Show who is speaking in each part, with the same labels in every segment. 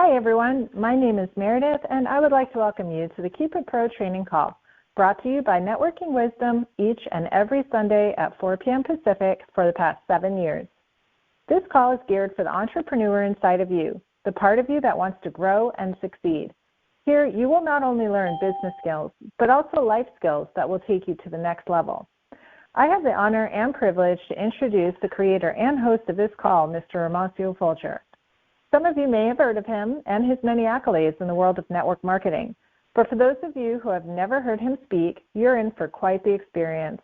Speaker 1: Hi, everyone. My name is Meredith, and I would like to welcome you to the Keep It Pro training call, brought to you by Networking Wisdom each and every Sunday at 4 p.m. Pacific for the past 7 years. This call is geared for the entrepreneur inside of you, the part of you that wants to grow and succeed. Here, you will not only learn business skills, but also life skills that will take you to the next level. I have the honor and privilege to introduce the creator and host of this call, Mr. Romacio Fulcher. Some of you may have heard of him and his many accolades in the world of network marketing, but for those of you who have never heard him speak, you're in for quite the experience.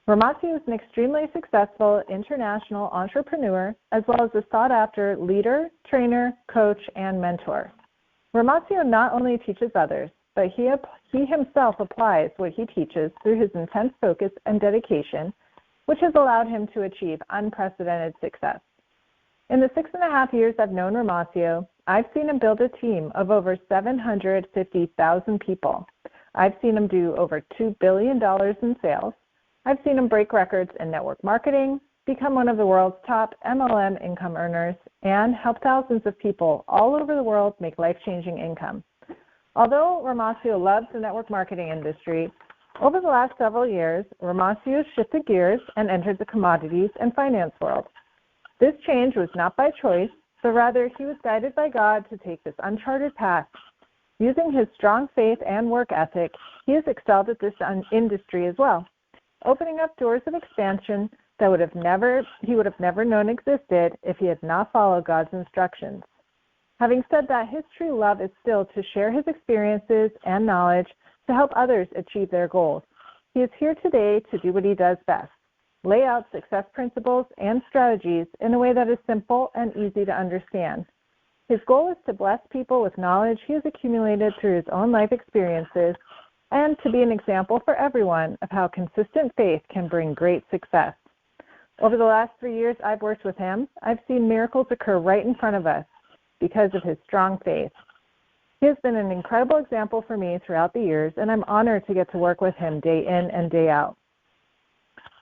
Speaker 1: Romacio is an extremely successful international entrepreneur, as well as a sought-after leader, trainer, coach, and mentor. Romacio not only teaches others, but he himself applies what he teaches through his intense focus and dedication, which has allowed him to achieve unprecedented success. In the 6.5 years I've known Romacio, I've seen him build a team of over 750,000 people. I've seen him do over $2 billion in sales. I've seen him break records in network marketing, become one of the world's top MLM income earners, and help thousands of people all over the world make life-changing income. Although Romacio loves the network marketing industry, over the last several years, Romacio shifted gears and entered the commodities and finance world. This change was not by choice, but rather he was guided by God to take this uncharted path. Using his strong faith and work ethic, he has excelled at this industry as well, opening up doors of expansion that he would have never known existed if he had not followed God's instructions. Having said that, his true love is still to share his experiences and knowledge to help others achieve their goals. He is here today to do what he does best, lay out success principles and strategies in a way that is simple and easy to understand. His goal is to bless people with knowledge he has accumulated through his own life experiences and to be an example for everyone of how consistent faith can bring great success. Over the last 3 years I've worked with him, I've seen miracles occur right in front of us because of his strong faith. He has been an incredible example for me throughout the years, and I'm honored to get to work with him day in and day out.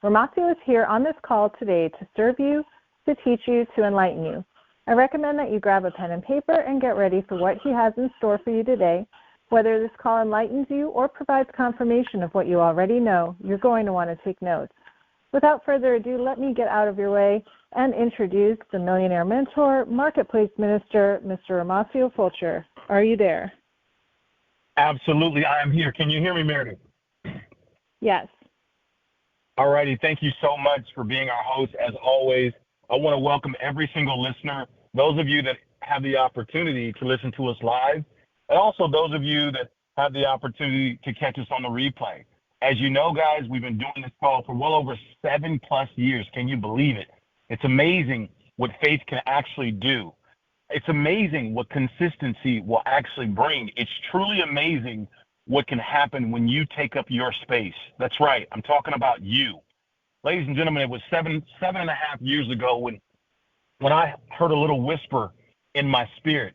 Speaker 1: Romacio is here on this call today to serve you, to teach you, to enlighten you. I recommend that you grab a pen and paper and get ready for what he has in store for you today. Whether this call enlightens you or provides confirmation of what you already know, you're going to want to take notes. Without further ado, let me get out of your way and introduce the millionaire mentor, marketplace minister, Mr. Romacio Fulcher. Are you there?
Speaker 2: Absolutely, I am here. Can you hear me, Meredith?
Speaker 1: Yes.
Speaker 2: All righty. Thank you so much for being our host. As always, I want to welcome every single listener, those of you that have the opportunity to listen to us live, and also those of you that have the opportunity to catch us on the replay. As you know, guys, we've been doing this call for well over 7+ years. Can you believe it? It's amazing what faith can actually do. It's amazing what consistency will actually bring. It's truly amazing what can happen when you take up your space. That's right. I'm talking about you. Ladies and gentlemen, it was 7.5 years ago when I heard a little whisper in my spirit.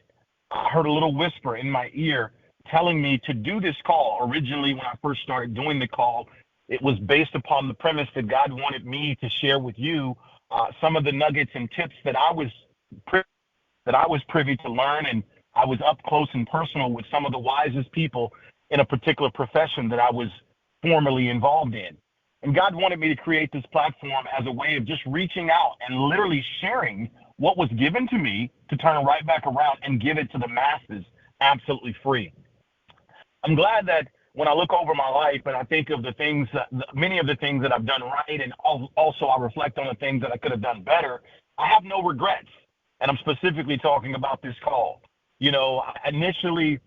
Speaker 2: I heard a little whisper in my ear telling me to do this call. Originally, when I first started doing the call, it was based upon the premise that God wanted me to share with you some of the nuggets and tips that I was privy to learn, and I was up close and personal with some of the wisest people in a particular profession that I was formerly involved in. And God wanted me to create this platform as a way of just reaching out and literally sharing what was given to me to turn right back around and give it to the masses absolutely free. I'm glad that when I look over my life and I think of the things, many of the things that I've done right, and also I reflect on the things that I could have done better, I have no regrets. And I'm specifically talking about this call. You know, initially,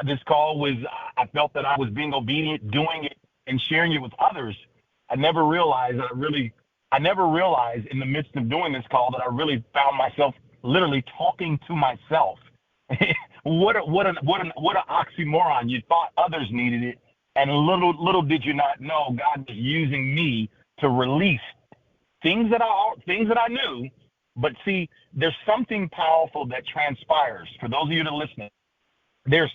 Speaker 2: this call was, I felt that I was being obedient, doing it, and sharing it with others. I never realized in the midst of doing this call that I really found myself literally talking to myself. What an oxymoron. You thought others needed it, and little did you not know God was using me to release things that I knew. But see, there's something powerful that transpires. For those of you that are listening, there's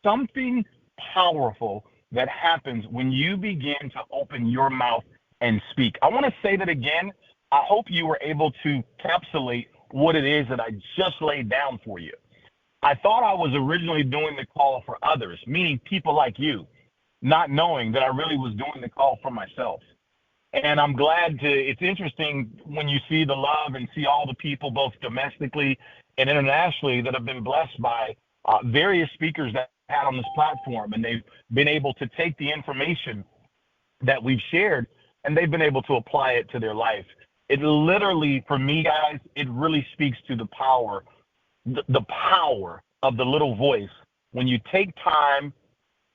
Speaker 2: something powerful that happens when you begin to open your mouth and speak. I want to say that again. I hope you were able to encapsulate what it is that I just laid down for you. I thought I was originally doing the call for others, meaning people like you, not knowing that I really was doing the call for myself. And I'm glad to, it's interesting when you see the love and see all the people, both domestically and internationally, that have been blessed by various speakers that I had on this platform. And they've been able to take the information that we've shared and they've been able to apply it to their life. It literally, for me, guys, it really speaks to the power of the little voice when you take time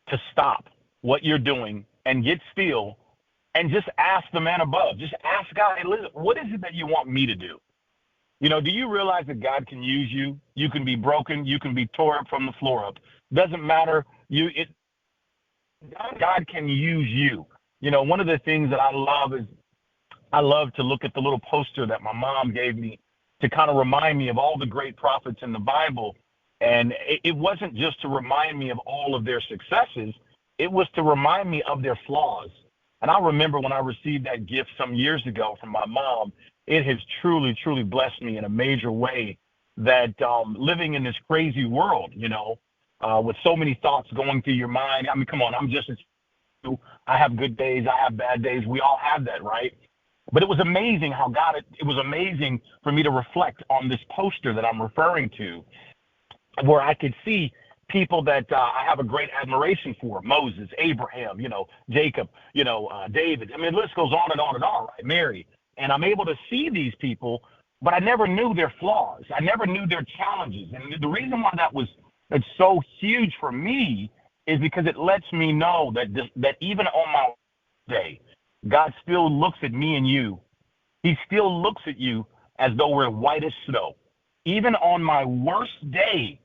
Speaker 2: to stop what you're doing and get still and just ask the man above. Just ask God, hey, listen, what is it that you want me to do? You know, do you realize that God can use you? You can be broken. You can be tore up from the floor up. Doesn't matter. God can use you. You know, one of the things that I love is I love to look at the little poster that my mom gave me to kind of remind me of all the great prophets in the Bible. And it wasn't just to remind me of all of their successes. It was to remind me of their flaws. And I remember when I received that gift some years ago from my mom, it has truly, truly blessed me in a major way that living in this crazy world, you know, with so many thoughts going through your mind. I mean, come on, I have good days, I have bad days. We all have that, right? But it was amazing how it was amazing for me to reflect on this poster that I'm referring to, where I could see people that I have a great admiration for: Moses, Abraham, you know, Jacob, you know, David. I mean, the list goes on and on and on, right? Mary. And I'm able to see these people, but I never knew their flaws. I never knew their challenges. And the reason why it's so huge for me is because it lets me know that even on my day, God still looks at me and you. He still looks at you as though we're white as snow. Even on my worst day,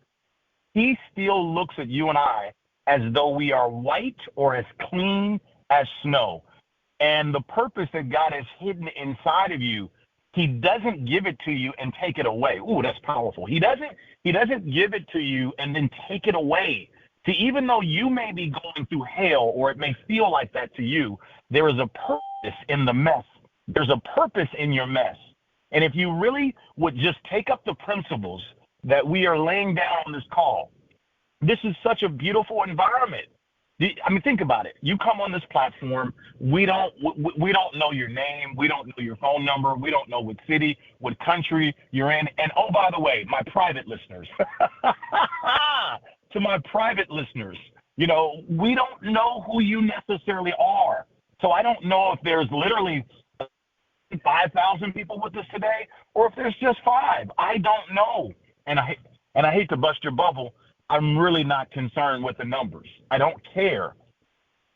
Speaker 2: he still looks at you and I as though we are white or as clean as snow. And the purpose that God has hidden inside of you, he doesn't give it to you and take it away. Ooh, that's powerful. He doesn't give it to you and then take it away. See, even though you may be going through hell, or it may feel like that to you, there is a purpose in the mess. There's a purpose in your mess. And if you really would just take up the principles that we are laying down on this call, this is such a beautiful environment. I mean, think about it. You come on this platform. We don't know your name. We don't know your phone number. We don't know what city, what country you're in. And oh, by the way, my private listeners, to my private listeners, you know, we don't know who you necessarily are. So I don't know if there's literally 5,000 people with us today, or if there's just 5. I don't know. And I hate to bust your bubble. I'm really not concerned with the numbers. I don't care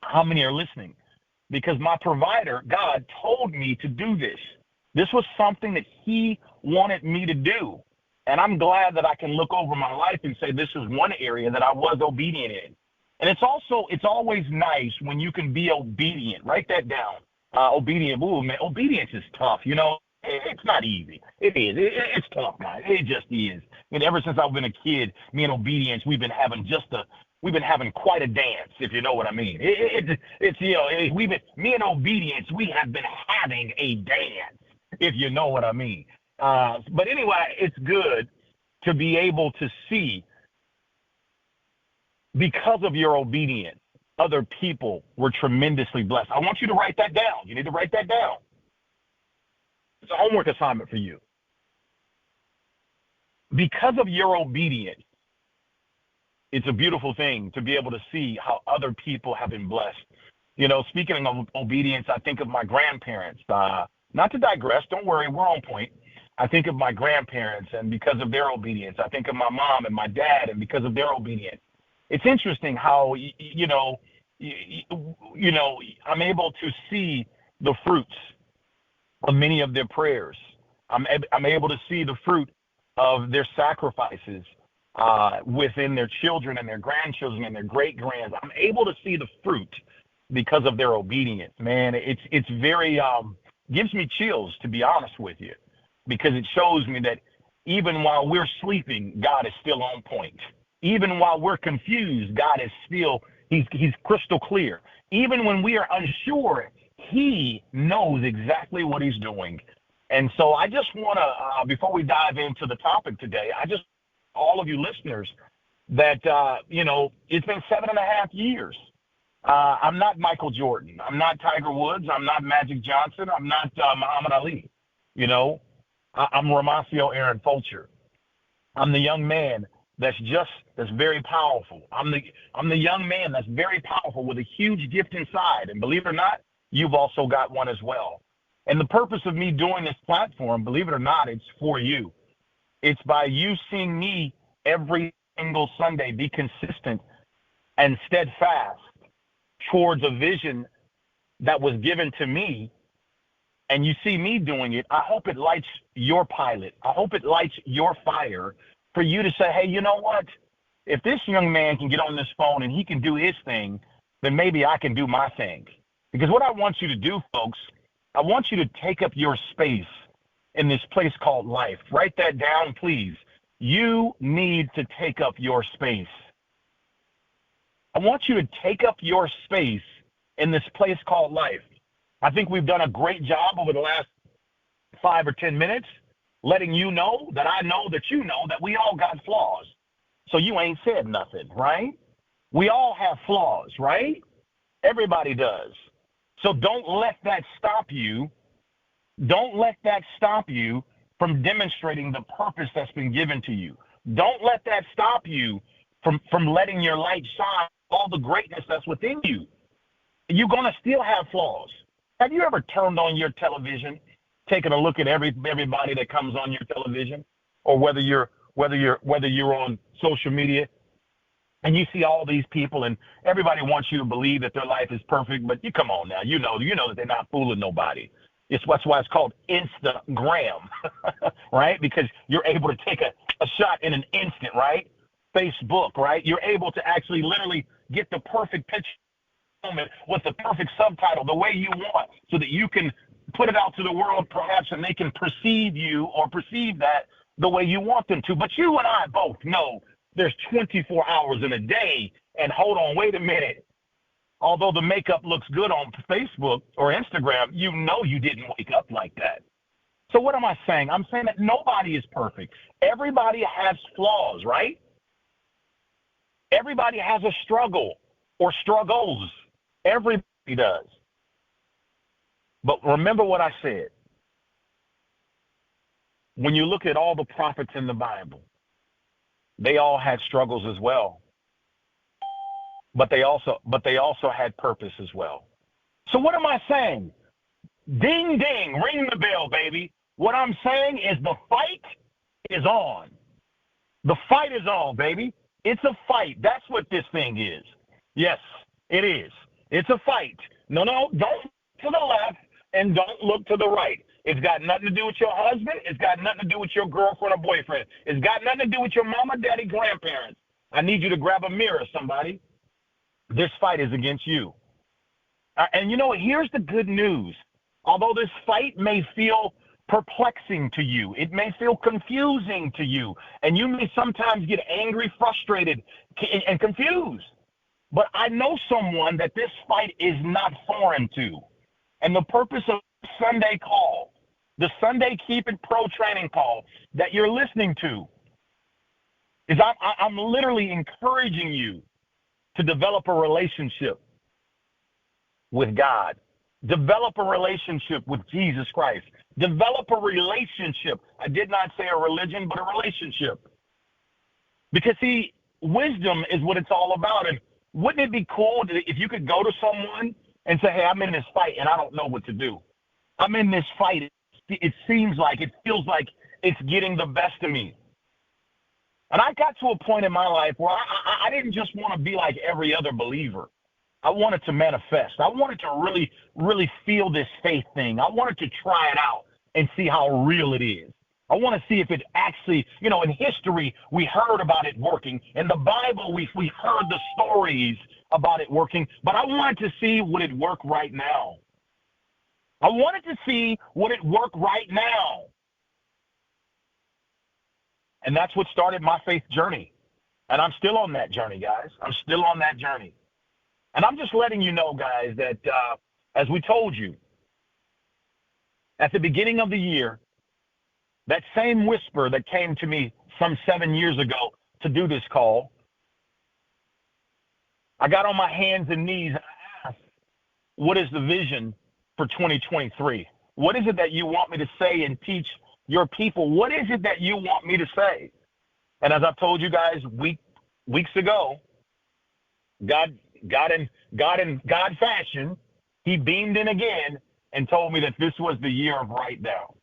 Speaker 2: how many are listening, because my provider, God, told me to do this. This was something that he wanted me to do. And I'm glad that I can look over my life and say this is one area that I was obedient in. And it's always nice when you can be obedient. Write that down. Obedient. Ooh, man, obedience is tough. You know, it's not easy. It is. It's tough, guys. It just is. And ever since I've been a kid, me and obedience, we've been having quite a dance, if you know what I mean. It's you know, me and obedience, we have been having a dance, if you know what I mean. But anyway, it's good to be able to see, because of your obedience, other people were tremendously blessed. I want you to write that down. You need to write that down. It's a homework assignment for you. Because of your obedience, it's a beautiful thing to be able to see how other people have been blessed. You know, speaking of obedience, I think of my grandparents. Not to digress, don't worry, we're on point. I think of my grandparents, and because of their obedience, I think of my mom and my dad, and because of their obedience. It's interesting how, you know, I'm able to see the fruits of many of their prayers. I'm able to see the fruit of their sacrifices within their children and their grandchildren and their great-grands. I'm able to see the fruit because of their obedience. Man, it's very gives me chills, to be honest with you, because it shows me that even while we're sleeping, God is still on point. Even while we're confused, God is still, he's crystal clear. Even when we are unsure, he knows exactly what he's doing. And so I just want to, before we dive into the topic today, I just all of you listeners that, it's been 7.5 years. I'm not Michael Jordan. I'm not Tiger Woods. I'm not Magic Johnson. I'm not Muhammad Ali. You know, I'm Romacio Fulcher. I'm the young man that's very powerful. I'm the young man that's very powerful with a huge gift inside. And believe it or not, you've also got one as well. And the purpose of me doing this platform, believe it or not, it's for you. It's by you seeing me every single Sunday be consistent and steadfast towards a vision that was given to me, and you see me doing it. I hope it lights your pilot. I hope it lights your fire for you to say, hey, you know what? If this young man can get on this phone and he can do his thing, then maybe I can do my thing. Because what I want you to do, folks, I want you to take up your space in this place called life. Write that down, please. You need to take up your space. I want you to take up your space in this place called life. I think we've done a great job over the last 5 or 10 minutes letting you know that I know that you know that we all got flaws. So you ain't said nothing, right? We all have flaws, right? Everybody does. So don't let that stop you. Don't let that stop you from demonstrating the purpose that's been given to you. Don't let that stop you from letting your light shine all the greatness that's within you. You're going to still have flaws. Have you ever turned on your television, taken a look at everybody that comes on your television, or whether you're on social media, and you see all these people, and everybody wants you to believe that their life is perfect, but you come on now, you know that they're not fooling nobody. That's why it's called Instagram, right? Because you're able to take a shot in an instant, right? Facebook, right? You're able to actually literally get the perfect picture moment with the perfect subtitle the way you want, so that you can put it out to the world perhaps, and they can perceive you or perceive that the way you want them to. But you and I both know there's 24 hours in a day. And hold on, wait a minute. Although the makeup looks good on Facebook or Instagram, you know you didn't wake up like that. So what am I saying? I'm saying that nobody is perfect. Everybody has flaws, right? Everybody has a struggle or struggles. Everybody does. But remember what I said. When you look at all the prophets in the Bible, they all had struggles as well. But they also had purpose as well. So what am I saying? Ding, ding, ring the bell, baby. What I'm saying is the fight is on. The fight is on, baby. It's a fight. That's what this thing is. Yes, it is. It's a fight. No, don't look to the left and don't look to the right. It's got nothing to do with your husband. It's got nothing to do with your girlfriend or boyfriend. It's got nothing to do with your mama, daddy, grandparents. I need you to grab a mirror, somebody. This fight is against you. And here's the good news. Although this fight may feel perplexing to you, it may feel confusing to you, and you may sometimes get angry, frustrated, and confused. But I know someone that this fight is not foreign to. And the purpose of Sunday call, the Sunday Keep It Pro training call that you're listening to, is I'm literally encouraging you to develop a relationship with God. Develop a relationship with Jesus Christ. Develop a relationship. I did not say a religion, but a relationship. Because, see, wisdom is what it's all about. And wouldn't it be cool if you could go to someone and say, hey, I'm in this fight and I don't know what to do. I'm in this fight. It feels like it's getting the best of me. And I got to a point in my life where I didn't just want to be like every other believer. I wanted to manifest. I wanted to really, really feel this faith thing. I wanted to try it out and see how real it is. I want to see if it actually, in history, we heard about it working. In the Bible, we heard the stories about it working. But I wanted to see would it work right now. I wanted to see would it work right now. And that's what started my faith journey. And I'm still on that journey, guys. I'm still on that journey. And I'm just letting you know, guys, that as we told you, at the beginning of the year, that same whisper that came to me some 7 years ago to do this call. I got on my hands and knees and I asked, what is the vision for 2023? What is it that you want me to say and teach your people? What is it that you want me to say? And as I've told you guys weeks ago, God fashion, he beamed in again and told me that this was the year of right now.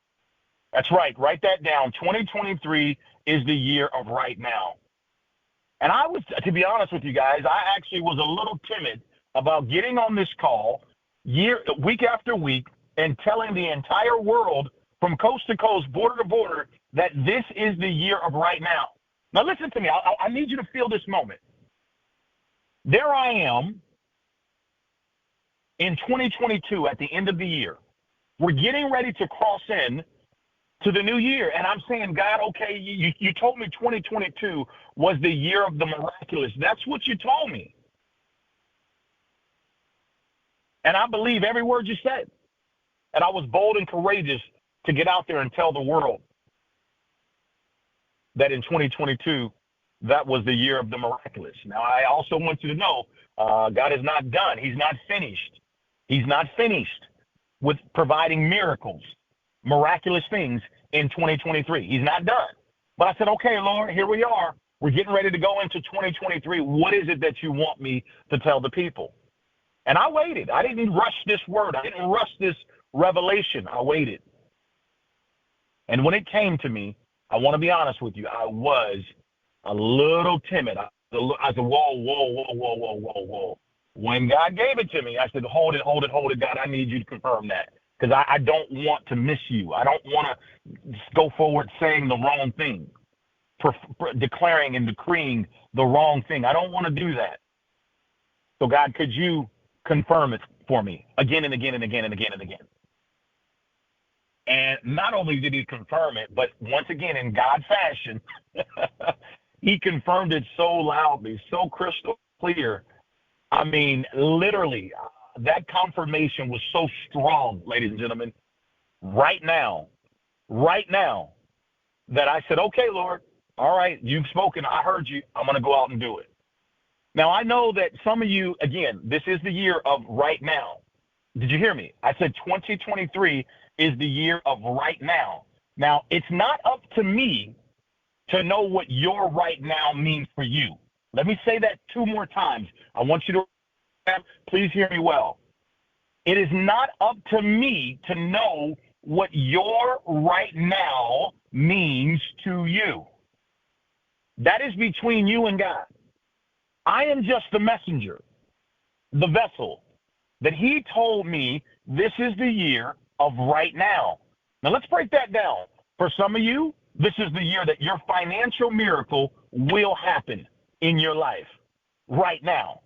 Speaker 2: That's right. Write that down. 2023 is the year of right now. And I was, to be honest with you guys, I actually was a little timid about getting on this call week after week and telling the entire world from coast to coast, border to border, that this is the year of right now. Now listen to me. I need you to feel this moment. There I am in 2022 at the end of the year. We're getting ready to cross in to the new year. And I'm saying, God, okay, you told me 2022 was the year of the miraculous. That's what you told me. And I believe every word you said. And I was bold and courageous to get out there and tell the world that in 2022, that was the year of the miraculous. Now, I also want you to know, God is not done. He's not finished. He's not finished with providing miracles, miraculous things in 2023. He's not done. But I said, okay, Lord, here we are. We're getting ready to go into 2023. What is it that you want me to tell the people? And I waited. I didn't rush this word. I didn't rush this revelation. I waited. And when it came to me, I want to be honest with you, I was a little timid. I said, whoa. When God gave it to me, I said, hold it, God, I need you to confirm that. Because I don't want to miss you. I don't want to go forward saying the wrong thing, declaring and decreeing the wrong thing. I don't want to do that. So God, could you confirm it for me again and again and again and again and again? And not only did he confirm it, but once again, in God fashion, he confirmed it so loudly, so crystal clear. I mean, literally, that confirmation was so strong, ladies and gentlemen, right now, that I said, okay, Lord, all right, you've spoken. I heard you. I'm going to go out and do it. Now, I know that some of you, again, this is the year of right now. Did you hear me? I said 2023 is the year of right now. Now, it's not up to me to know what your right now means for you. Let me say that 2 more times. I want you to, please hear me well. It is not up to me to know what your right now means to you. That is between you and God. I am just the messenger, the vessel that he told me this is the year of right now. Now let's break that down. For some of you, this is the year that your financial miracle will happen in your life right now.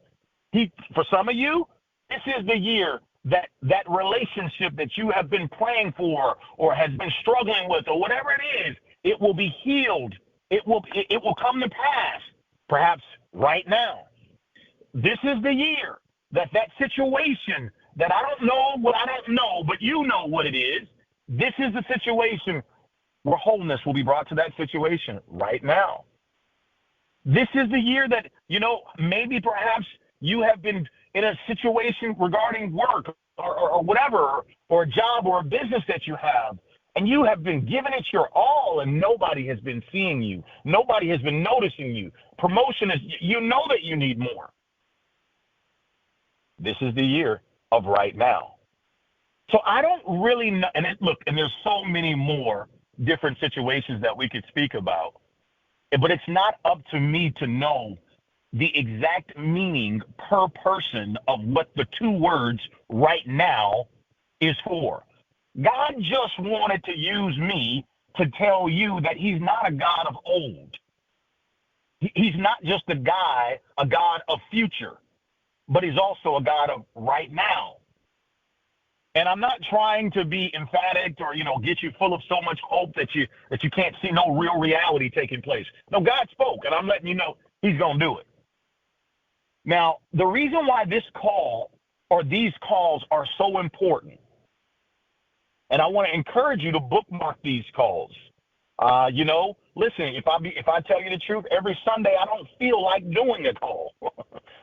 Speaker 2: For some of you, this is the year that relationship that you have been praying for or has been struggling with or whatever it is, it will be healed. It will come to pass, perhaps right now. This is the year that situation that I don't know what I don't know, but you know what it is. This is the situation where wholeness will be brought to that situation right now. This is the year that, maybe perhaps you have been in a situation regarding work or whatever, or a job or a business that you have, and you have been giving it your all and nobody has been seeing you. Nobody has been noticing you. Promotion is, you know that you need more. This is the year of right now. So I don't really know, and there's so many more different situations that we could speak about, but it's not up to me to know the exact meaning per person of what the 2 words right now is for. God just wanted to use me to tell you that he's not a God of old. He's not just a God of future, but he's also a God of right now. And I'm not trying to be emphatic or, get you full of so much hope that you can't see no real reality taking place. No, God spoke, and I'm letting you know he's going to do it. Now, the reason why this call or these calls are so important, and I want to encourage you to bookmark these calls. Listen, if I tell you the truth, every Sunday I don't feel like doing a call,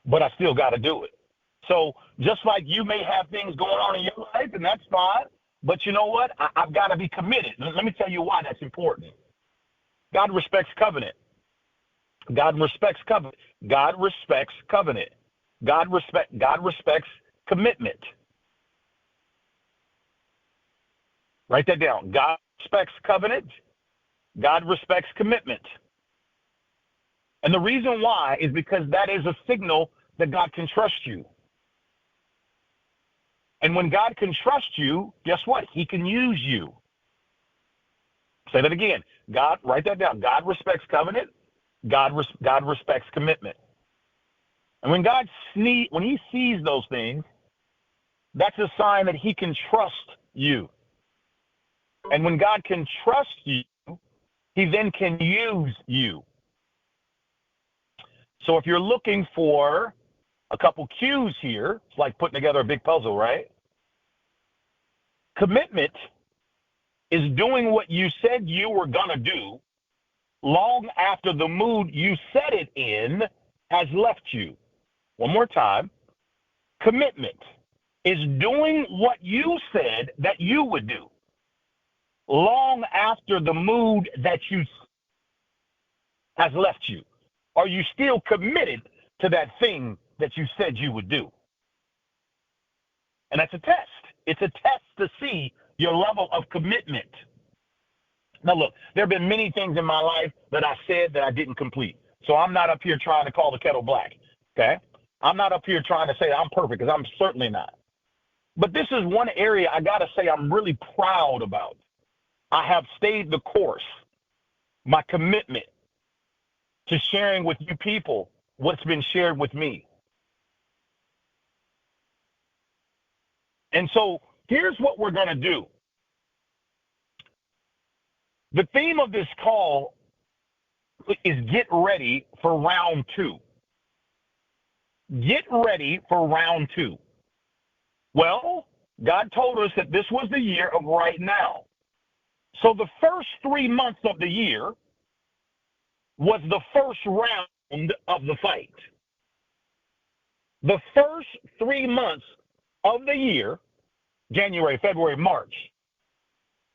Speaker 2: but I still got to do it. So just like you may have things going on in your life, and that's fine, but you know what? I've got to be committed. Let me tell you why that's important. God respects covenant. God respects covenant. God respects covenant. God respects commitment. Write that down. God respects covenant. God respects commitment. And the reason why is because that is a signal that God can trust you. And when God can trust you, guess what? He can use you. Say that again. God, write that down. God respects covenant. God respects commitment. And when when he sees those things, that's a sign that he can trust you. And when God can trust you, he then can use you. So if you're looking for a couple cues here, it's like putting together a big puzzle, right? Commitment is doing what you said you were going to do long after the mood you set it in has left you. One more time. Commitment is doing what you said that you would do long after the mood that you has left you. Are you still committed to that thing that you said you would do? And that's a test. It's a test to see your level of commitment. Now, look, there have been many things in my life that I said that I didn't complete. So I'm not up here trying to call the kettle black, okay? I'm not up here trying to say I'm perfect, because I'm certainly not. But this is one area I got to say I'm really proud about. I have stayed the course, my commitment to sharing with you people what's been shared with me. And so here's what we're going to do. The theme of this call is get ready for round 2. Get ready for round 2. Well, God told us that this was the year of right now. So the first 3 months of the year was the first round of the fight. The first 3 months of the year, January, February, March,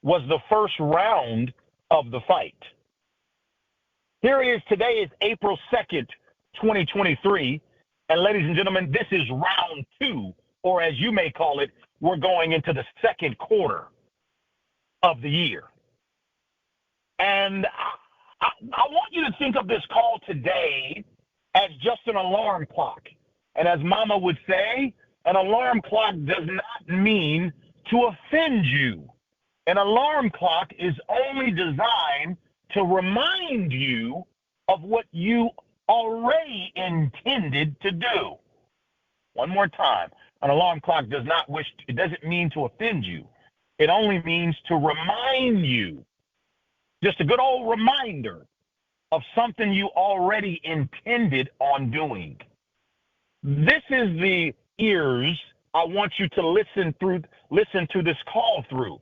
Speaker 2: was the first round of the fight. Here it is. Today is April 2nd, 2023. And ladies and gentlemen, this is round 2, or as you may call it, we're going into the second quarter of the year. And I want you to think of this call today as just an alarm clock. And as Mama would say, an alarm clock does not mean to offend you. An alarm clock is only designed to remind you of what you already intended to do. One more time. An alarm clock it doesn't mean to offend you. It only means to remind you. Just a good old reminder of something you already intended on doing. This is the ears I want you to listen to this call through.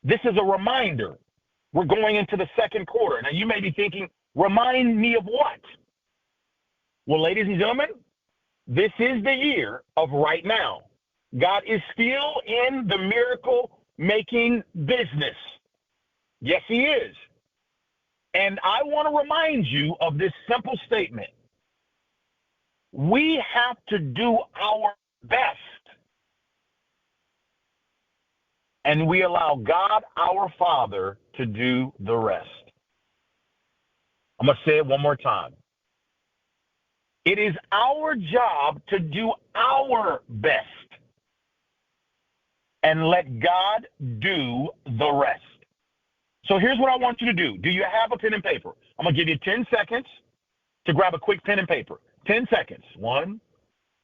Speaker 2: This is a reminder. We're going into the second quarter. Now you may be thinking, remind me of what? Well, ladies and gentlemen, this is the year of right now. God is still in the miracle making business. Yes, he is. And I want to remind you of this simple statement. We have to do our best. And we allow God, our Father, to do the rest. I'm going to say it one more time. It is our job to do our best and let God do the rest. So here's what I want you to do. Do you have a pen and paper? I'm going to give you 10 seconds to grab a quick pen and paper. 10 seconds. 1,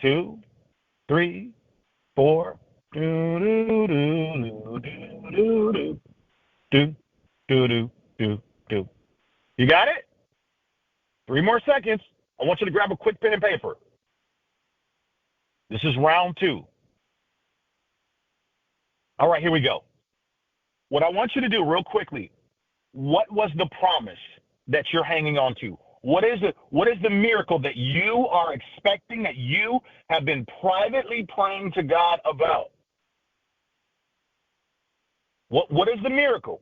Speaker 2: 2, 3, 4. Do, do, do, do, do, do, do, do, do. You got it? 3 more seconds. I want you to grab a quick pen and paper. This is round 2. All right, here we go. What I want you to do real quickly, What was the promise that you're hanging on to? What is the miracle that you are expecting, that you have been privately praying to God about? What is the miracle?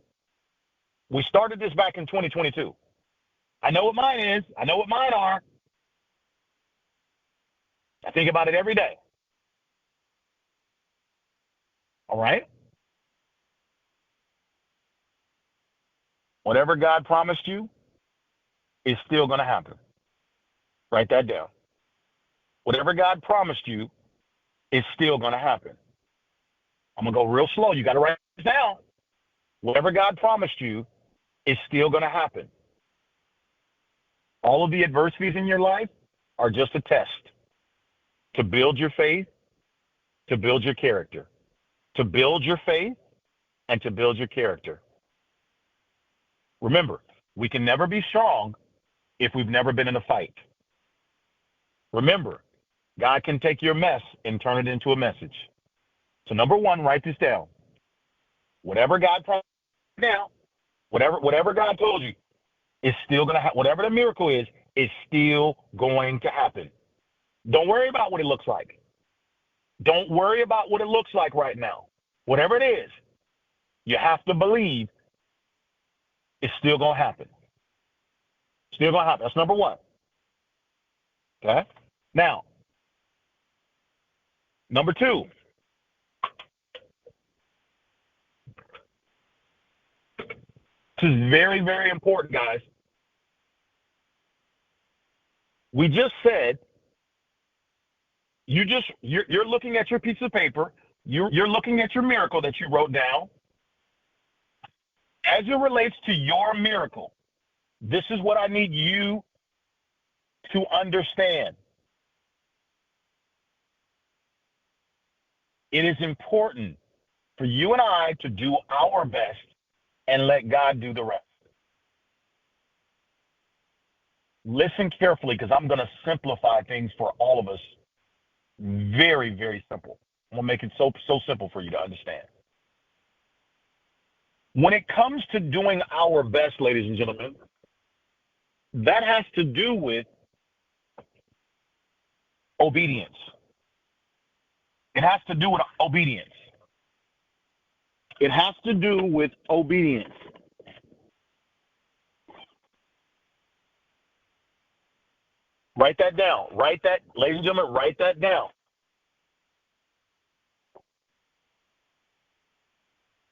Speaker 2: We started this back in 2022. I know what mine is. I know what mine are. I think about it every day. All right? Whatever God promised you is still going to happen. Write that down. Whatever God promised you is still going to happen. I'm going to go real slow. You got to write this down. Whatever God promised you is still going to happen. All of the adversities in your life are just a test to build your faith, to build your character, to build your faith, and to build your character. Remember, we can never be strong if we've never been in a fight. Remember, God can take your mess and turn it into a message. So number one, write this down. Whatever God promised now, whatever God told you, is still going to happen. Whatever the miracle is still going to happen. Don't worry about what it looks like. Don't worry about what it looks like right now. Whatever it is, you have to believe it's still going to happen. Still going to happen. That's number one. Okay? Now, number two. This is very, very important, guys. We just said, you're looking at your piece of paper. You're looking at your miracle that you wrote down. As it relates to your miracle, this is what I need you to understand. It is important for you and I to do our best and let God do the rest. Listen carefully, because I'm going to simplify things for all of us. Very, very simple. I'm going to make it so simple for you to understand. When it comes to doing our best, ladies and gentlemen, that has to do with obedience. It has to do with obedience. It has to do with obedience. Write that down. Write that, ladies and gentlemen, write that down.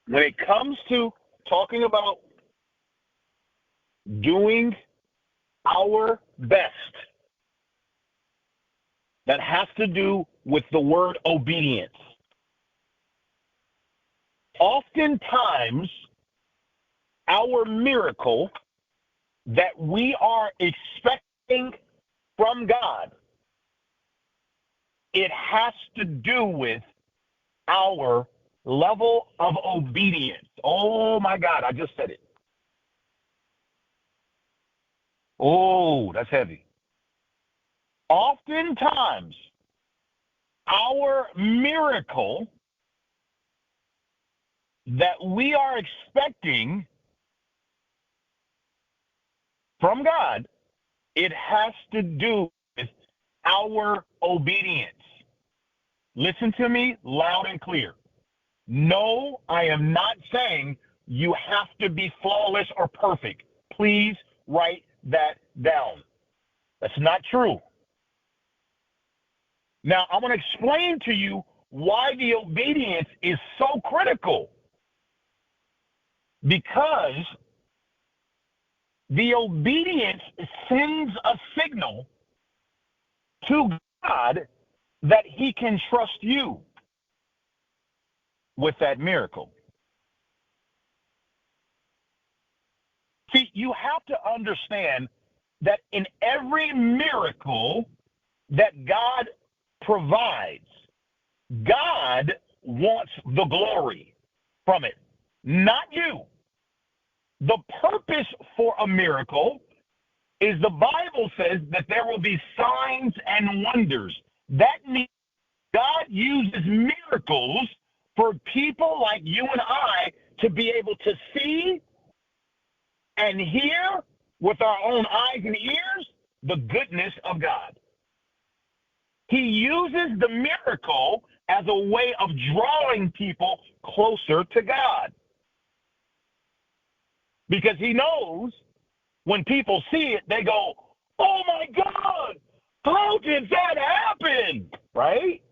Speaker 2: When it comes to talking about doing our best, that has to do with the word obedience. Oftentimes, our miracle that we are expecting from God, it has to do with our level of obedience. Oh my God, I just said it. Oh, that's heavy. Oftentimes, our miracle that we are expecting from God, it has to do with our obedience. Listen to me loud and clear. No, I am not saying you have to be flawless or perfect. Please write that down. That's not true. Now, I'm going to explain to you why the obedience is so critical. Because the obedience sends a signal to God that he can trust you with that miracle. See, you have to understand that in every miracle that God provides, God wants the glory from it, not you. The purpose for a miracle is, the Bible says that there will be signs and wonders. That means God uses miracles for people like you and I to be able to see, and hear with our own eyes and ears the goodness of God. He uses the miracle as a way of drawing people closer to God. Because he knows when people see it, they go, oh my God, how did that happen? Right?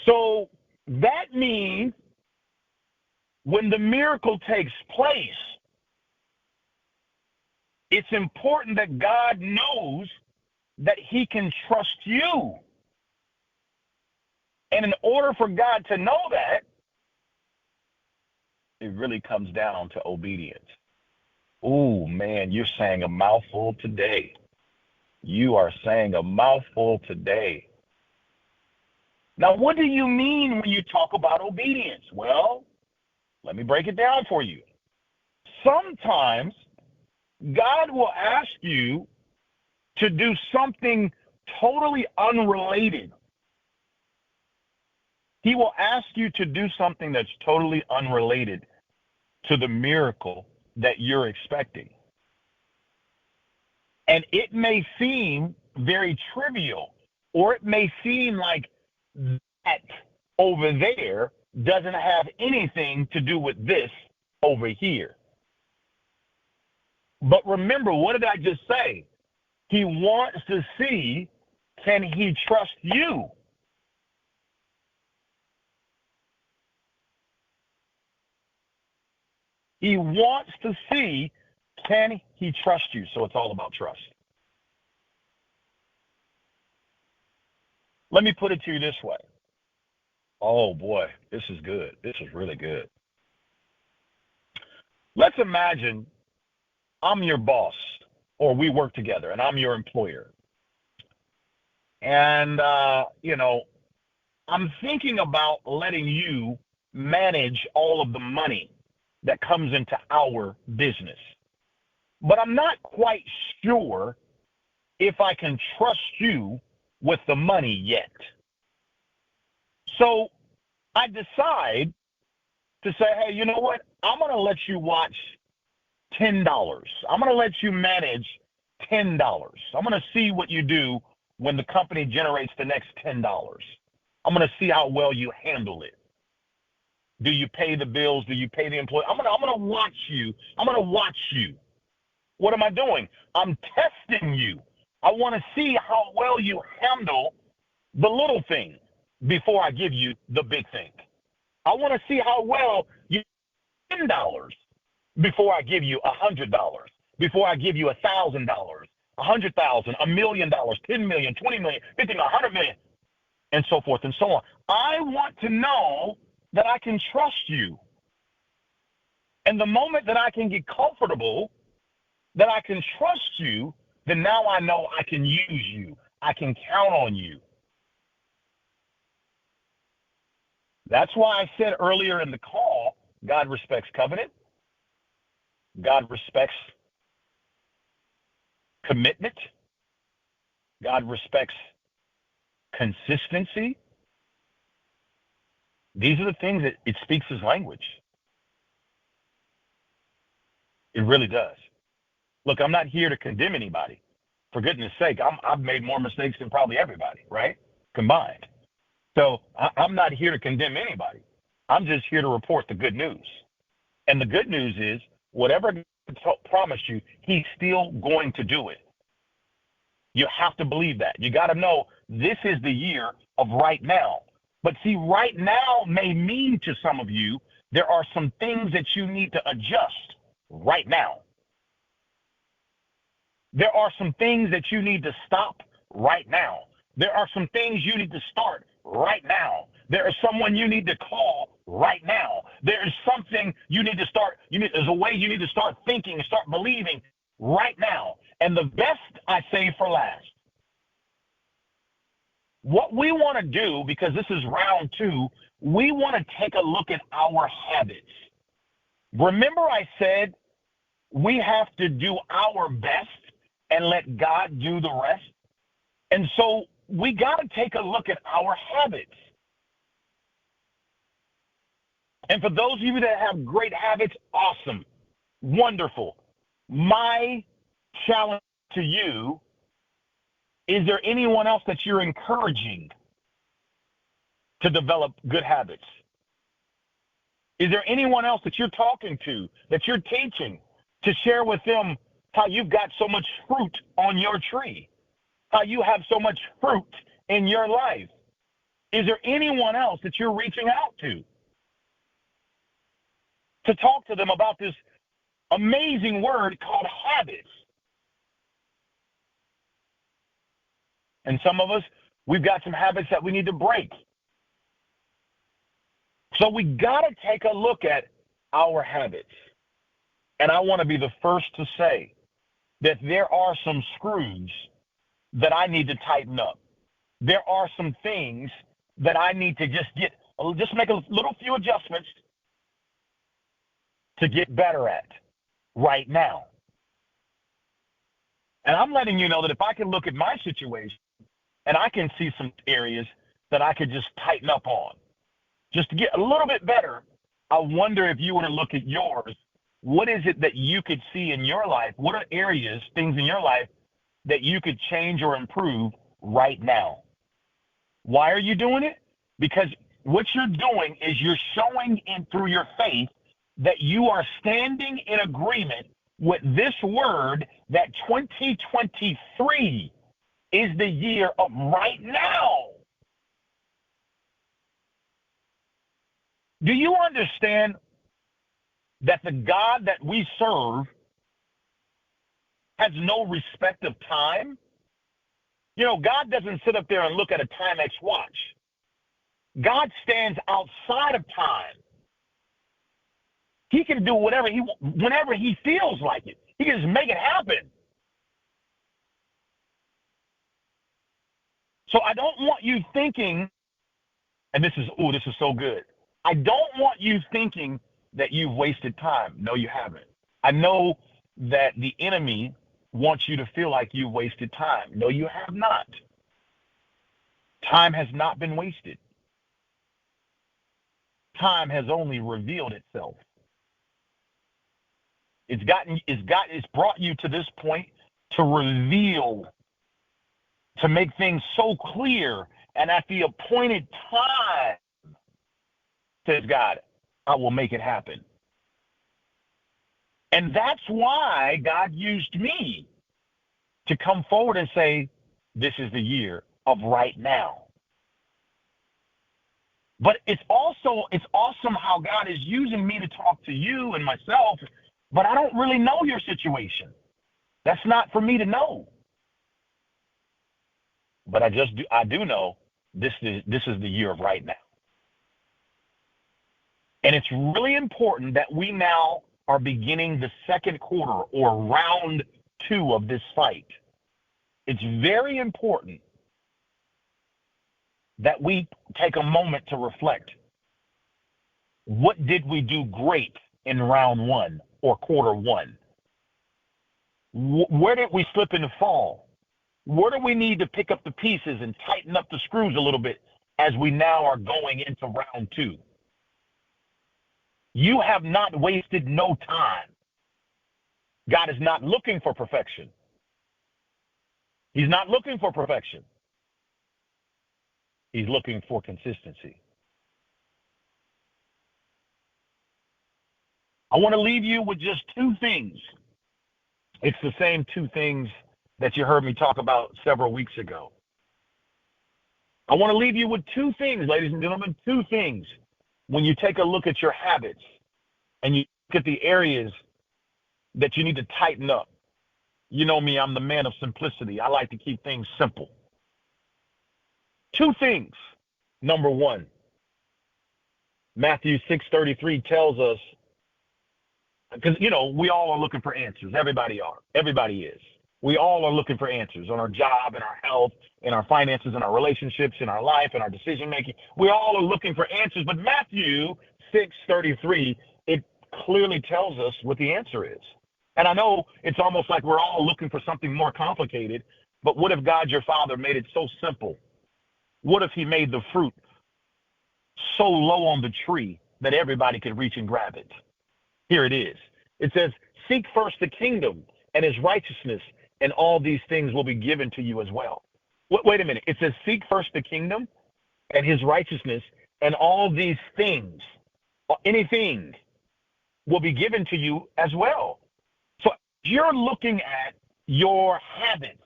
Speaker 2: So that means when the miracle takes place, it's important that God knows that he can trust you. And in order for God to know that, it really comes down to obedience. Oh, man, you're saying a mouthful today. You are saying a mouthful today. Now, what do you mean when you talk about obedience? Well, let me break it down for you. Sometimes God will ask you to do something totally unrelated. He will ask you to do something that's totally unrelated to the miracle that you're expecting. And it may seem very trivial, or it may seem like that over there doesn't have anything to do with this over here. But remember, what did I just say? He wants to see, can he trust you? He wants to see, can he trust you? So it's all about trust. Let me put it to you this way. Oh boy, this is good. This is really good. Let's imagine I'm your boss, or we work together, and I'm your employer. And, I'm thinking about letting you manage all of the money that comes into our business. But I'm not quite sure if I can trust you with the money yet. So I decide to say, hey, you know what? I'm going to let you watch $10. I'm going to let you manage $10. I'm going to see what you do when the company generates the next $10. I'm going to see how well you handle it. Do you pay the bills? Do you pay the employee? I'm going to watch you. I'm going to watch you. What am I doing? I'm testing you. I want to see how well you handle the little thing before I give you the big thing. I want to see how well you $10 before I give you $100, before I give you $1,000, $100,000, $1 million, 10 million, 20 million, 50 million, 100 million, and so forth and so on. I want to know that I can trust you. And the moment that I can get comfortable, that I can trust you, then now I know I can use you. I can count on you. That's why I said earlier in the call, God respects covenant. God respects commitment. God respects consistency. These are the things that it speaks his language. It really does. Look, I'm not here to condemn anybody. For goodness sake, I've made more mistakes than probably everybody, right? Combined. So I'm not here to condemn anybody. I'm just here to report the good news. And the good news is, whatever God promised you, he's still going to do it. You have to believe that. You got to know this is the year of right now. But see, right now may mean to some of you, there are some things that you need to adjust right now. There are some things that you need to stop right now. There are some things you need to start right now. There is someone you need to call right now. There is something you need to start. There's a way you need to start thinking and start believing right now. And the best I say for last. What we want to do, because this is round 2, we want to take a look at our habits. Remember I said we have to do our best and let God do the rest? And so we got to take a look at our habits. And for those of you that have great habits, awesome, wonderful. My challenge to you, is there anyone else that you're encouraging to develop good habits? Is there anyone else that you're talking to, that you're teaching, to share with them how you've got so much fruit on your tree, how you have so much fruit in your life? Is there anyone else that you're reaching out to talk to them about this amazing word called habits? And some of us, we've got some habits that we need to break. So we got to take a look at our habits. And I want to be the first to say that there are some screws that I need to tighten up. There are some things that I need to just make a little few adjustments to get better at right now. And I'm letting you know that if I can look at my situation and I can see some areas that I could just tighten up on, just to get a little bit better, I wonder if you were to look at yours, what is it that you could see in your life? What are areas, things in your life that you could change or improve right now? Why are you doing it? Because what you're doing is you're showing in through your faith that you are standing in agreement with this word that 2023 is the year of right now. Do you understand that the God that we serve has no respect of time? You know, God doesn't sit up there and look at a Timex watch. God stands outside of time. He can do whatever whenever he feels like it. He can just make it happen. So I don't want you thinking, and this is so good. I don't want you thinking that you've wasted time. No, you haven't. I know that the enemy wants you to feel like you've wasted time. No, you have not. Time has not been wasted. Time has only revealed itself. It's brought you to this point to reveal, to make things so clear, and at the appointed time, says God, I will make it happen. And that's why God used me to come forward and say, this is the year of right now. But it's awesome how God is using me to talk to you and myself, but I don't really know your situation. That's not for me to know. But I do know this is the year of right now. And it's really important that we now are beginning the second quarter or round 2 of this fight. It's very important that we take a moment to reflect. What did we do great in round 1 or quarter 1? Where did we slip and fall? Where do we need to pick up the pieces and tighten up the screws a little bit as we now are going into round 2? You have not wasted no time. God is not looking for perfection. He's not looking for perfection. He's looking for consistency. I want to leave you with just 2 things. It's the same 2 things that you heard me talk about several weeks ago. I want to leave you with 2 things, ladies and gentlemen, 2 things. When you take a look at your habits and you look at the areas that you need to tighten up. You know me, I'm the man of simplicity. I like to keep things simple. 2 things. Number 1, Matthew 6:33 tells us, because, you know, we all are looking for answers. Everybody is. We all are looking for answers on our job, in our health, in our finances, in our relationships, in our life, in our decision making. We all are looking for answers. But Matthew 6:33, it clearly tells us what the answer is. And I know it's almost like we're all looking for something more complicated, but what if God, your Father, made it so simple? What if he made the fruit so low on the tree that everybody could reach and grab it. Here it is. It says, seek first the kingdom and his righteousness, and all these things will be given to you as well. Wait a minute. It says, seek first the kingdom and his righteousness, and all these things, anything, will be given to you as well. So you're looking at your habits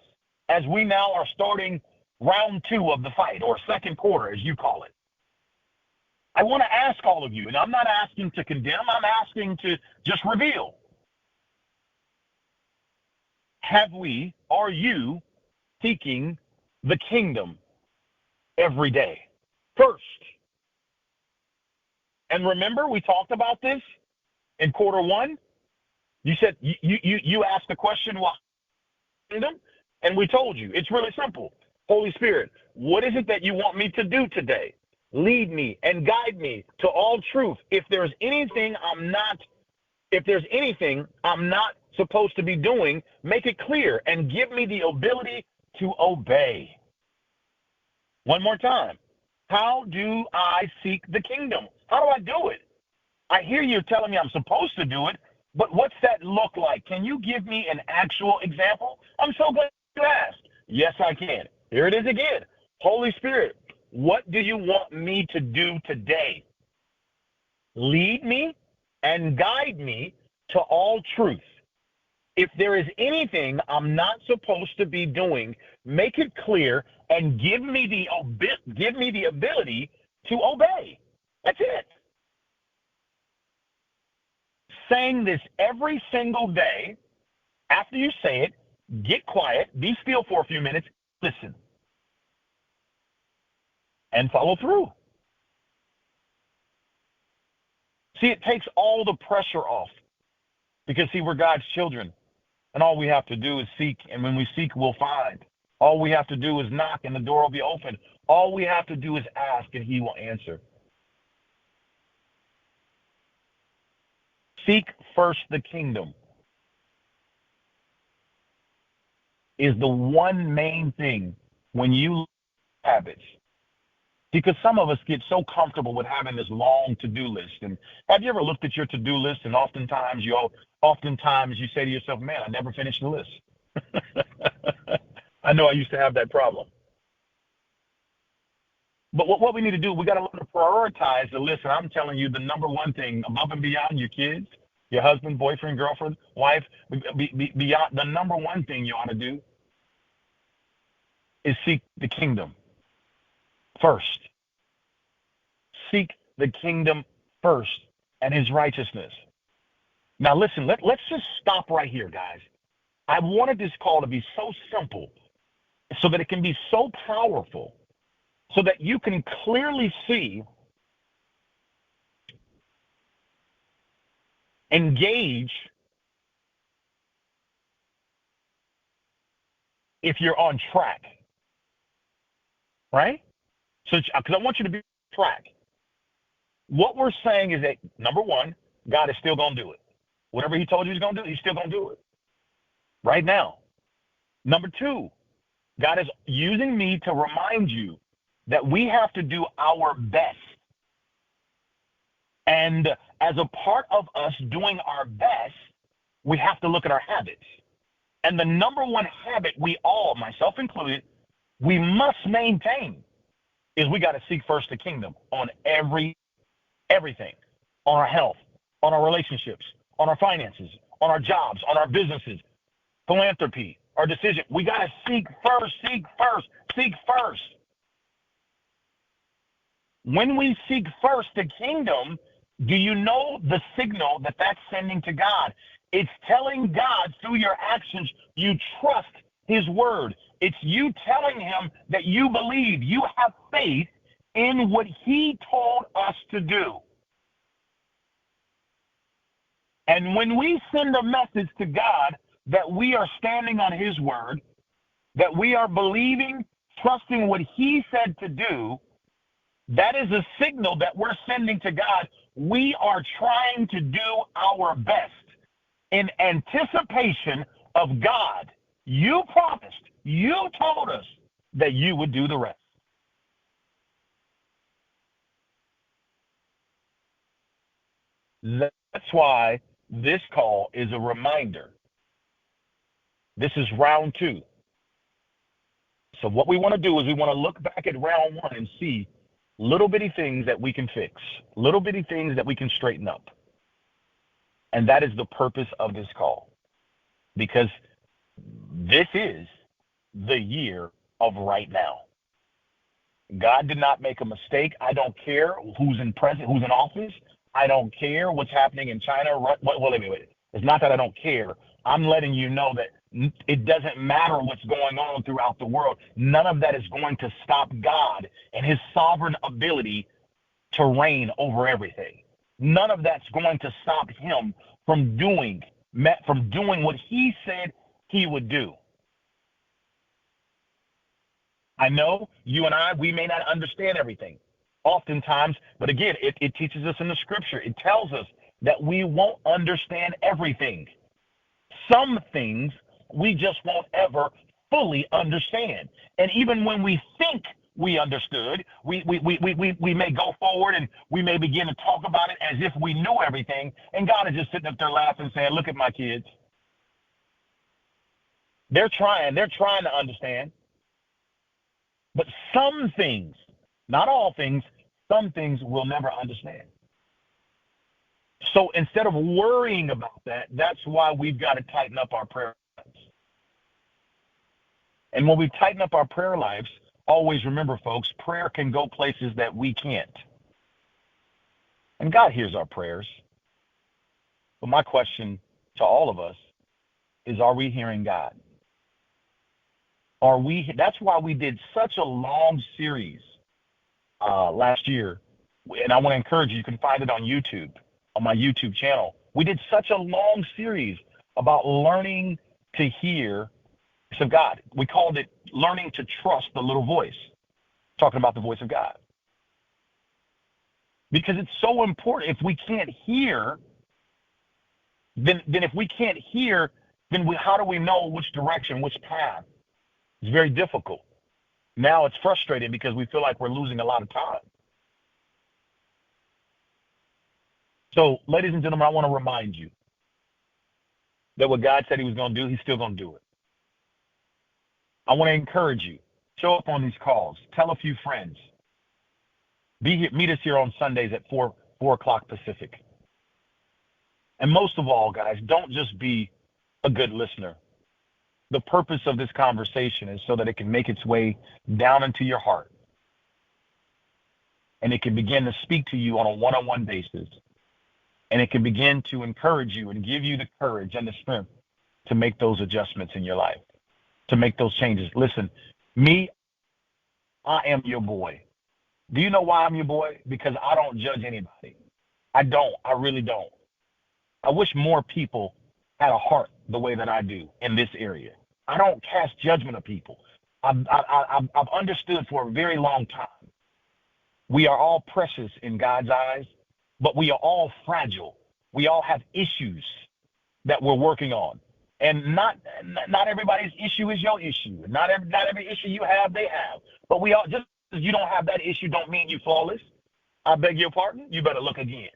Speaker 2: as we now are starting round 2 of the fight, or second quarter, as you call it. I want to ask all of you, and I'm not asking to condemn, I'm asking to just reveal. Are you seeking the kingdom every day first? And remember, we talked about this in quarter 1. You said, you asked the question, why kingdom? And we told you, it's really simple. Holy Spirit, what is it that you want me to do today? Lead me and guide me to all truth. If there's anything I'm not supposed to be doing, make it clear and give me the ability to obey. One more time. How do I seek the kingdom? How do I do it? I hear you telling me I'm supposed to do it, but what's that look like? Can you give me an actual example? I'm so glad you asked. Yes, I can. Here it is again. Holy Spirit, what do you want me to do today? Lead me and guide me to all truth. If there is anything I'm not supposed to be doing, make it clear and give me the ability to obey. That's it. Saying this every single day, after you say it, get quiet, be still for a few minutes, listen, and follow through. See, it takes all the pressure off, because, see, we're God's children, and all we have to do is seek, and when we seek, we'll find. All we have to do is knock, and the door will be open. All we have to do is ask, and he will answer. Seek first the kingdom is the one main thing when you habits. Because some of us get so comfortable with having this long to-do list. And have you ever looked at your to-do list and oftentimes you say to yourself, man, I never finished the list. I know I used to have that problem. But what we need to do, we got to learn to prioritize the list. And I'm telling you, the number one thing, above and beyond your kids, your husband, boyfriend, girlfriend, wife, beyond, the number one thing you ought to do is seek the kingdom first. Seek the kingdom first and his righteousness. Now listen, let's just stop right here, guys. I wanted this call to be so simple so that it can be so powerful, so that you can clearly see, engage, if you're on track, right? So, because I want you to be on track. What we're saying is that, number one, God is still going to do it. Whatever he told you he's going to do, he's still going to do it right now. Number two, God is using me to remind you that we have to do our best. And as a part of us doing our best, we have to look at our habits. And the number one habit we all, myself included, we must maintain is we got to seek first the kingdom on everything, on our health, on our relationships, on our finances, on our jobs, on our businesses, philanthropy, our decision. We got to seek first. When we seek first the kingdom, do you know the signal that that's sending to God? It's telling God through your actions you trust his word. It's you telling him that you believe, you have faith in what he told us to do. And when we send a message to God that we are standing on his word, that we are believing, trusting what he said to do, that is a signal that we're sending to God. We are trying to do our best in anticipation of God. You promised, you told us that you would do the rest. That's why this call is a reminder. This is round two. So what we want to do is we want to look back at round one and see little bitty things that we can fix, little bitty things that we can straighten up. And that is the purpose of this call, because this is the year of right now. God did not make a mistake. I don't care who's in office. I don't care what's happening in China. Well, wait. It's not that I don't care. I'm letting you know that it doesn't matter what's going on throughout the world. None of that is going to stop God and his sovereign ability to reign over everything. None of that's going to stop him from doing what he said he would do. I know you and we may not understand everything oftentimes, but again, it teaches us in the scripture. It tells us that we won't understand everything. Some things we just won't ever fully understand. And even when we think we understood, we may go forward and we may begin to talk about it as if we knew everything. And God is just sitting up there laughing, saying, look at my kids. They're trying to understand. But some things, not all things, some things we'll never understand. So instead of worrying about that, that's why we've got to tighten up our prayer lives. And when we tighten up our prayer lives, always remember, folks, prayer can go places that we can't. And God hears our prayers. But my question to all of us is, are we hearing God? That's why we did such a long series last year. And I want to encourage you can find it on YouTube, on my YouTube channel. We did such a long series about learning to hear of God. We called it Learning to Trust the Little Voice, talking about the voice of God. Because it's so important. If we can't hear, then how do we know which direction, which path? It's very difficult. Now it's frustrating because we feel like we're losing a lot of time. So, ladies and gentlemen, I want to remind you that what God said he was going to do, he's still going to do it. I want to encourage you. Show up on these calls. Tell a few friends. Meet us here on Sundays at 4 o'clock Pacific. And most of all, guys, don't just be a good listener. The purpose of this conversation is so that it can make its way down into your heart. And it can begin to speak to you on a one-on-one basis. And it can begin to encourage you and give you the courage and the strength to make those adjustments in your life, to make those changes. Listen, I am your boy. Do you know why I'm your boy? Because I don't judge anybody. I don't. I really don't. I wish more people had a heart the way that I do in this area. I don't cast judgment of people. I've understood for a very long time. We are all precious in God's eyes, but we are all fragile. We all have issues that we're working on. And not everybody's issue is your issue. Not every issue you have, they have. But we all, just because you don't have that issue don't mean you're flawless. I beg your pardon. You better look again.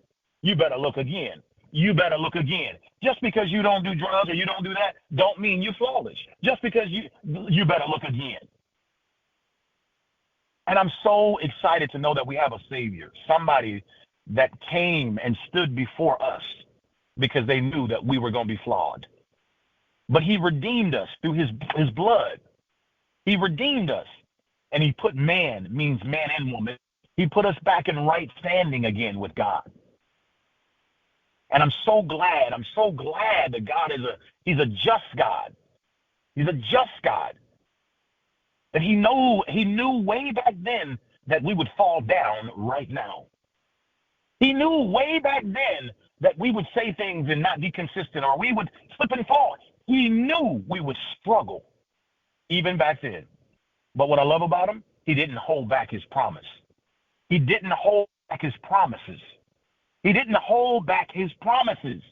Speaker 2: You better look again. You better look again. Just because you don't do drugs or you don't do that, don't mean you're flawless. Just because you better look again. And I'm so excited to know that we have a Savior, somebody that came and stood before us because they knew that we were going to be flawed. But he redeemed us through his blood. He redeemed us. And he put man, means man and woman. He put us back in right standing again with God. And I'm so glad that God he's a just God. He's a just God. That he knew way back then that we would fall down right now. He knew way back then that we would say things and not be consistent, or we would slip and fall. He knew we would struggle even back then. But what I love about him, he didn't hold back his promise. He didn't hold back his promises. He didn't hold back his promises.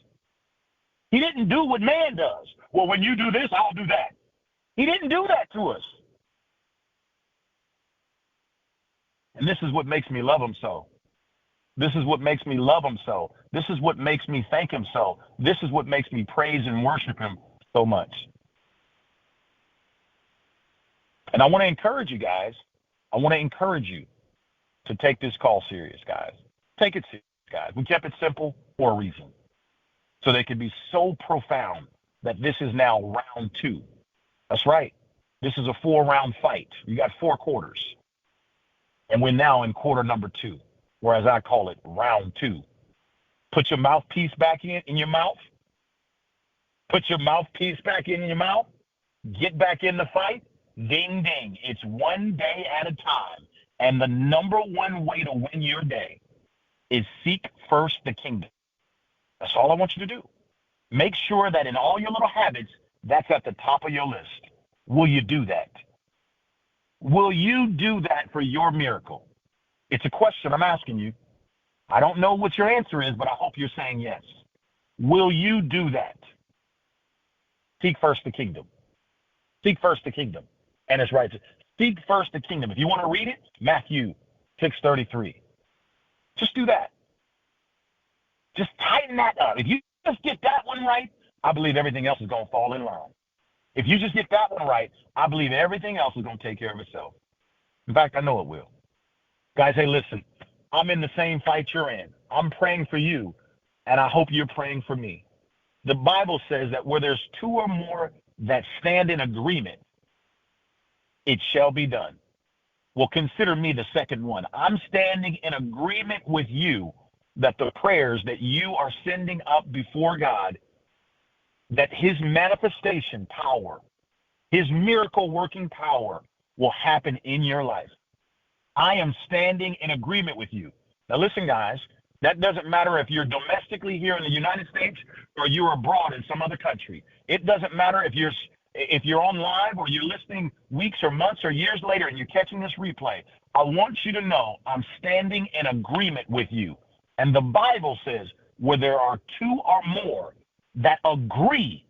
Speaker 2: He didn't do what man does. Well, when you do this, I'll do that. He didn't do that to us. And this is what makes me love him so. This is what makes me love him so. This is what makes me thank him so. This is what makes me praise and worship him so much. And I want to encourage you guys. I want to encourage you to take this call serious, guys. Take it serious, guys. We kept it simple for a reason. So they could be so profound that this is now round 2. That's right. This is a 4-round fight. You got 4 quarters. And we're now in quarter number 2, or as I call it, round 2. Put your mouthpiece back in your mouth. Put your mouthpiece back in your mouth. Get back in the fight. Ding, ding. It's one day at a time. And the number one way to win your day is seek first the kingdom. That's all I want you to do. Make sure that in all your little habits, that's at the top of your list. Will you do that? Will you do that for your miracle? It's a question I'm asking you. I don't know what your answer is, but I hope you're saying yes. Will you do that? Seek first the kingdom. Seek first the kingdom. And it's right. Seek first the kingdom. If you want to read it, Matthew 6:33. Just do that. Just tighten that up. If you just get that one right, I believe everything else is going to fall in line. If you just get that one right, I believe everything else is going to take care of itself. In fact, I know it will. Guys, hey, listen, I'm in the same fight you're in. I'm praying for you, and I hope you're praying for me. The Bible says that where there's 2 or more that stand in agreement, it shall be done. Well, consider me the second one. I'm standing in agreement with you that the prayers that you are sending up before God, that his manifestation power, his miracle working power will happen in your life. I am standing in agreement with you. Now listen, guys, that doesn't matter if you're domestically here in the United States or you're abroad in some other country. It doesn't matter if you're on live or you're listening weeks or months or years later and you're catching this replay. I want you to know I'm standing in agreement with you. And the Bible says where there are 2 or more that agree,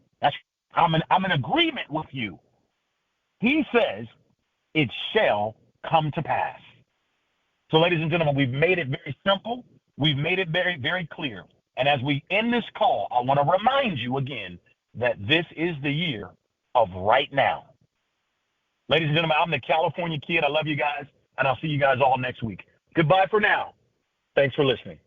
Speaker 2: I'm in agreement with you. He says it shall come to pass. So ladies and gentlemen, we've made it very simple. We've made it very, very clear. And as we end this call, I want to remind you again that this is the year of right now. Ladies and gentlemen, I'm the California Kid. I love you guys, and I'll see you guys all next week. Goodbye for now. Thanks for listening.